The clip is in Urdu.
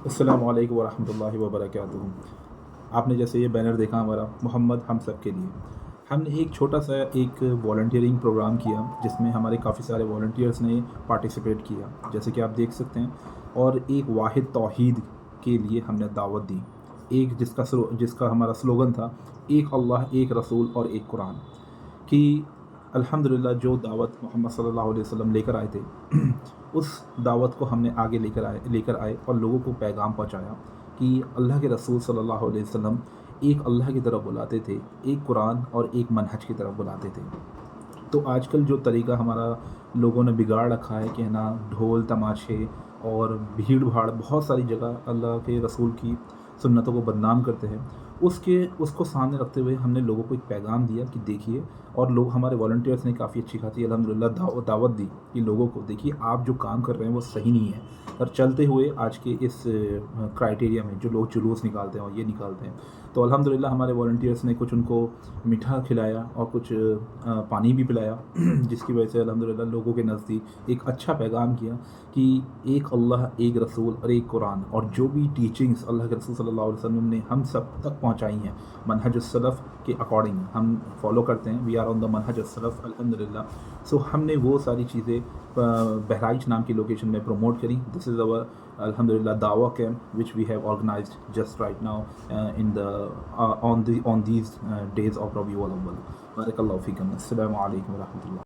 السلام علیکم ورحمۃ اللہ وبرکاتہ۔ آپ نے جیسے یہ بینر دیکھا ہمارا محمد ہم سب کے لیے، ہم نے ایک چھوٹا سا ایک والنٹیئرنگ پروگرام کیا جس میں ہمارے کافی سارے والنٹیئرس نے پارٹیسپیٹ کیا، جیسے کہ آپ دیکھ سکتے ہیں، اور ایک واحد توحید کے لیے ہم نے دعوت دی، ایک جس کا ہمارا سلوگن تھا ایک اللہ ایک رسول اور ایک قرآن کی۔ الحمدللہ جو دعوت محمد صلی اللہ علیہ وسلم لے کر آئے تھے اس دعوت کو ہم نے آگے لے کر آئے اور لوگوں کو پیغام پہنچایا کہ اللہ کے رسول صلی اللہ علیہ وسلم ایک اللہ کی طرف بلاتے تھے، ایک قرآن اور ایک منہج کی طرف بلاتے تھے۔ تو آج کل جو طریقہ ہمارا لوگوں نے بگاڑ رکھا ہے کہ نا ڈھول تماشے اور بھیڑ بھاڑ بہت ساری جگہ اللہ کے رسول کی سنتوں کو بدنام کرتے ہیں، اس کو سامنے رکھتے ہوئے ہم نے لوگوں کو ایک پیغام دیا کہ دیکھیے، اور لوگ ہمارے والنٹیئرس نے کافی اچھی خاصی الحمدللہ دعوت دی کہ لوگوں کو دیکھیے آپ جو کام کر رہے ہیں وہ صحیح نہیں ہے، اور چلتے ہوئے آج کے اس کرائٹیریا میں جو لوگ جلوس نکالتے ہیں اور یہ نکالتے ہیں، تو الحمدللہ ہمارے والنٹیئرس نے کچھ ان کو میٹھا کھلایا اور کچھ پانی بھی پلایا جس کی وجہ سے الحمدللہ لوگوں کے نزدیک ایک اچھا پیغام کیا کہ ایک اللہ ایک رسول اور ایک قرآن، اور جو بھی ٹیچنگز اللہ کے رسول صلی اللہ علیہ وسلم نے ہم سب تک پہنچائی ہیں منہج السلف کے اکارڈنگ ہم فالو کرتے ہیں، وی آر آن دا منہج السلف الحمدللہ۔ سو ہم نے وہ ساری چیزیں بہرائچ نام کی لوکیشن میں پروموٹ کری۔ دس از our الحمدللہ دعویٰ camp which we have organized just right now in the on these days of ربیع الاول۔ بارک اللہ فیکم۔ السلام علیکم ورحمۃ اللہ۔